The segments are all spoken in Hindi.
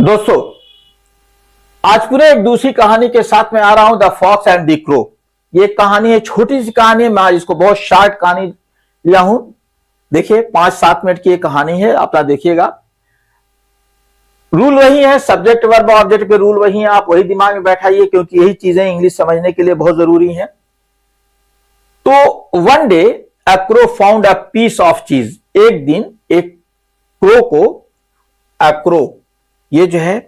दोस्तों, आज पूरे एक दूसरी कहानी के साथ में आ रहा हूं, the fox and the crow. ये कहानी है, छोटी सी कहानी है, मैं आज इसको बहुत शॉर्ट कहानी लिया हूं। देखिए 5-7 मिनट की ये कहानी है, अपना देखिएगा। रूल वही है, सब्जेक्ट वर्ब ऑब्जेक्ट के रूल वही है, आप वही दिमाग में बैठाइए क्योंकि यही चीजें इंग्लिश समझने के लिए बहुत जरूरी हैं। तो one day a crow found a piece of cheese. एक दिन एक क्रो को, अ क्रो, ये जो है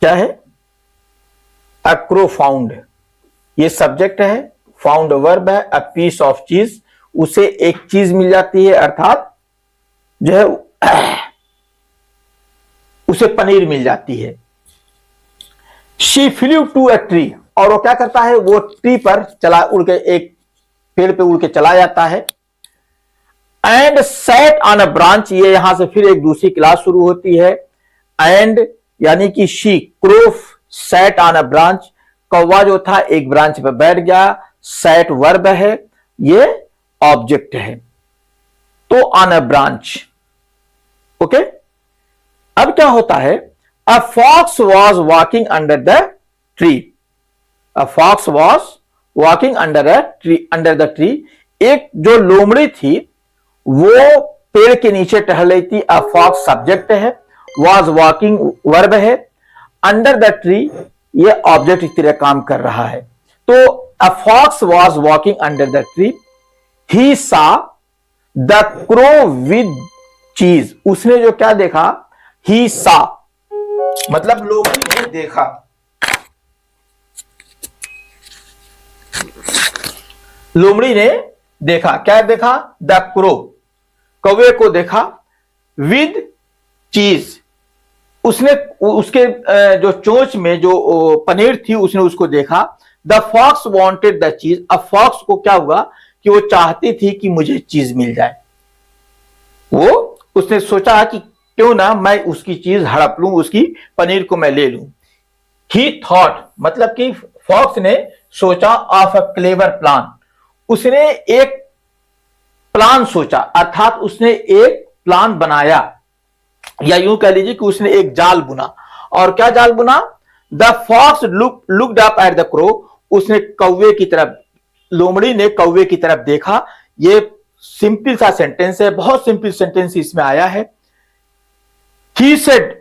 क्या है, अ क्रो फाउंड, ये सब्जेक्ट है, फाउंड वर्ब है, अ पीस ऑफ चीज, उसे एक चीज मिल जाती है, अर्थात जो है उसे पनीर मिल जाती है। She flew to a tree, और वो क्या करता है, वो ट्री पर चला, उड़ के, एक पेड़ पे उड़ के चला जाता है। And set on a branch, ये यहां से फिर एक दूसरी क्लास शुरू होती है। एंड यानी कि she crow set on a branch, कौवा जो था एक ब्रांच पे बैठ गया। सेट वर्ब है, ये ऑब्जेक्ट है, तो ऑन अ ब्रांच। ओके, अब क्या होता है, a fox was walking under the tree. A fox was walking under the tree. एक जो लोमड़ी थी वो पेड़ के नीचे टहल रही थी। अ फॉक्स सब्जेक्ट है, वॉज वॉकिंग वर्ब है, अंडर द ट्री ये ऑब्जेक्ट इस तरह काम कर रहा है। तो a fox was walking under the tree, he saw the crow with चीज। उसने जो क्या देखा, ही सा मतलब लोमड़ी ने देखा, लोमड़ी ने देखा, क्या देखा, द क्रो, कौवे को देखा, विद चीज, उसने उसके जो चोंच में जो पनीर थी उसने उसको देखा। द फॉक्स वॉन्टेड द चीज, अब फॉक्स को क्या हुआ कि वो चाहती थी कि मुझे चीज मिल जाए। वो उसने सोचा कि क्यों ना मैं उसकी चीज हड़प लूं, उसकी पनीर को मैं ले लूं। ही थॉट मतलब कि फॉक्स ने सोचा, ऑफ अ क्लेवर प्लान, उसने एक प्लान सोचा, अर्थात उसने एक प्लान बनाया, या यूं कह लीजिए कि उसने एक जाल बुना। और क्या जाल बुना, the fox looked up at the crow, उसने कौवे की तरफ, लोमड़ी ने कौवे की तरफ देखा। ये सिंपल सा सेंटेंस है, बहुत सिंपल सेंटेंस इसमें आया है। ही सेड,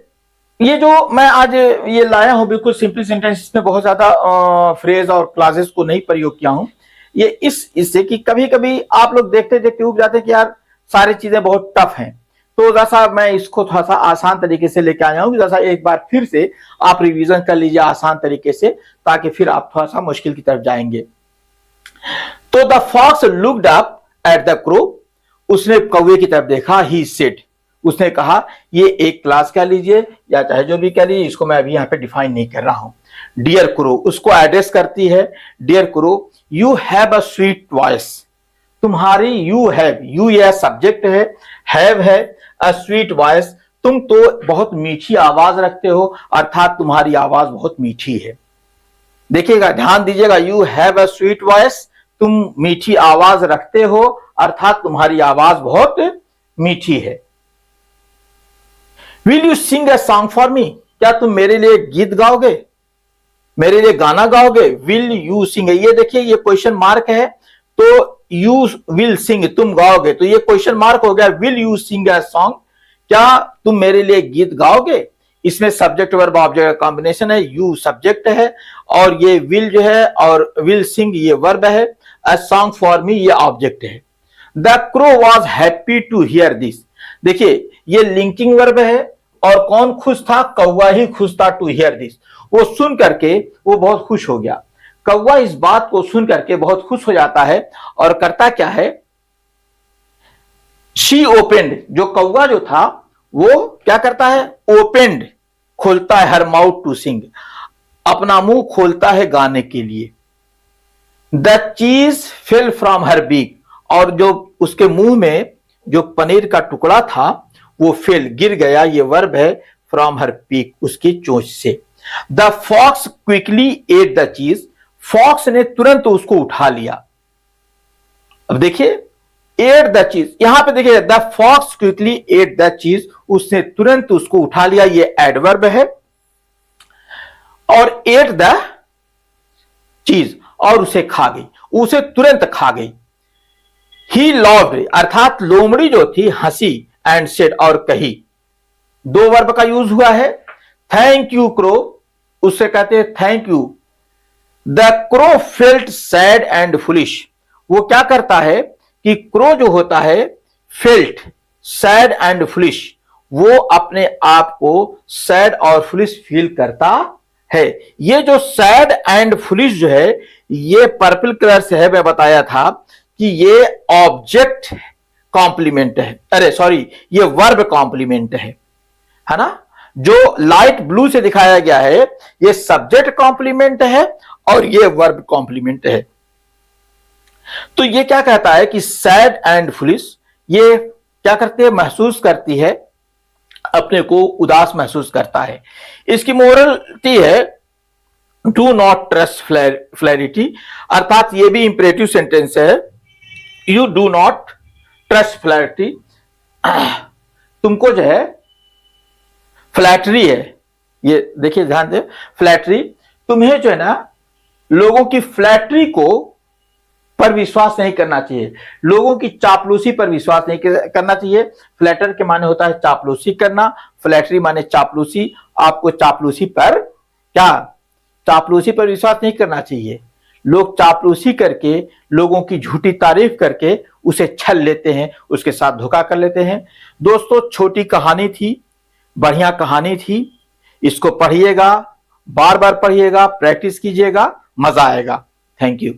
ये जो मैं आज ये लाया हूं बिल्कुल सिंपल सेंटेंस, इसमें बहुत ज्यादा फ्रेज और क्लासेस को नहीं प्रयोग किया हूं। ये इससे कि कभी कभी आप लोग देखते देखते उब जाते हैं कि यार सारी चीजें बहुत टफ हैं, तो जैसा मैं इसको थोड़ा सा आसान तरीके से लेके आया हूं, जैसा एक बार फिर से आप रिवीजन कर लीजिए आसान तरीके से, ताकि फिर आप थोड़ा सा मुश्किल की तरफ जाएंगे। तो the fox looked up at the crow, उसने कौवे की तरफ देखा। ही सेड, उसने कहा, ये एक क्लास कह लीजिए या चाहे जो भी कह लीजिए, इसको मैं अभी यहां पे डिफाइन नहीं कर रहा हूं। डियर क्रो, उसको एड्रेस करती है, dear crow you have a sweet voice, तुम्हारी, यू हैव, यू यह सब्जेक्ट है, हैव है, अ स्वीट वॉइस, तुम तो बहुत मीठी आवाज रखते हो, अर्थात तुम्हारी आवाज बहुत मीठी है। देखिएगा, ध्यान दीजिएगा, you have a sweet voice, तुम मीठी आवाज रखते हो, अर्थात तुम्हारी आवाज बहुत मीठी है। Will you sing a song for me, क्या तुम मेरे लिए गीत गाओगे, मेरे लिए गाना गाओगे। विल यू सिंग, ये देखिए ये क्वेश्चन मार्क है, तो यू विल सिंग, तुम गाओगे, तो ये क्वेश्चन मार्क हो गया। Will you sing a song, क्या तुम मेरे लिए गीत गाओगे। इसमें सब्जेक्ट वर्ब ऑब्जेक्ट का कॉम्बिनेशन है, यू सब्जेक्ट है और ये विल जो है और विल सिंग ये वर्ब है, अ सॉन्ग फॉर मी ये ऑब्जेक्ट है। The crow was happy to hear this, देखिए ये लिंकिंग वर्ब है, और कौन खुश था, कौवा ही खुश था, टू हियर दिस, वो सुन करके वो बहुत खुश हो गया। कौवा इस बात को सुन करके बहुत खुश हो जाता है और करता क्या है, शी ओपेंड, जो कौवा जो था वो क्या करता है, ओपेंड, खोलता है, हर माउथ टू सिंग, अपना मुंह खोलता है गाने के लिए। द चीज फेल फ्रॉम हर बीक, और जो उसके मुंह में जो पनीर का टुकड़ा था वो फेल, गिर गया, ये वर्ब है, फ्रॉम हर पीक, उसकी चोंच से। The fox quickly ate the cheese, fox ने तुरंत उसको उठा लिया। अब देखिए एट द चीज, यहां पे देखिए the fox quickly ate the cheese, उसने तुरंत उसको उठा लिया, ये एडवर्ब है। और एट द चीज, और उसे खा गई, उसे तुरंत खा गई। ही लव्ड, अर्थात लोमड़ी जो थी हंसी, एंड सेड, और कही। दो वर्ब का यूज हुआ है। थैंक यू क्रो, उससे कहते हैं thank you. The crow felt sad and foolish, वो क्या करता है कि क्रो जो होता है फेल्ट सैड एंड फुलिश, वो अपने आप को सैड और फुलिश फील करता है। ये जो सैड एंड फुलिश जो है ये पर्पल कलर से है, मैं बताया था कि ये ऑब्जेक्ट कॉम्प्लीमेंट है, अरे सॉरी ये वर्ब कॉम्प्लीमेंट है ना। जो लाइट ब्लू से दिखाया गया है ये सब्जेक्ट कॉम्प्लीमेंट है और ये वर्ब कॉम्प्लीमेंट है। तो ये क्या कहता है कि सैड एंड फुलिश ये क्या करते हैं, महसूस करती है, अपने को उदास महसूस करता है। इसकी मोरलिटी है डू नॉट ट्रस्ट फ्लैरिटी, अर्थात ये भी इंपरेटिव सेंटेंस है। यू डू नॉट ट्रस्ट फ्लैरिटी, तुमको जो है फ्लैटरी है, ये देखिए ध्यान दे, फ्लैटरी, तुम्हें जो है ना लोगों की फ्लैटरी को पर विश्वास नहीं करना चाहिए, लोगों की चापलूसी पर विश्वास नहीं करना चाहिए। फ्लैटर के माने होता है चापलूसी करना, फ्लैटरी माने चापलूसी। आपको चापलूसी पर क्या, चापलूसी पर विश्वास नहीं करना चाहिए। लोग चापलूसी करके, लोगों की झूठी तारीफ करके उसे छल लेते हैं, उसके साथ धोखा कर लेते हैं। दोस्तों छोटी कहानी थी, बढ़िया कहानी थी, इसको पढ़िएगा, बार बार पढ़िएगा, प्रैक्टिस कीजिएगा, मजा आएगा। Thank you.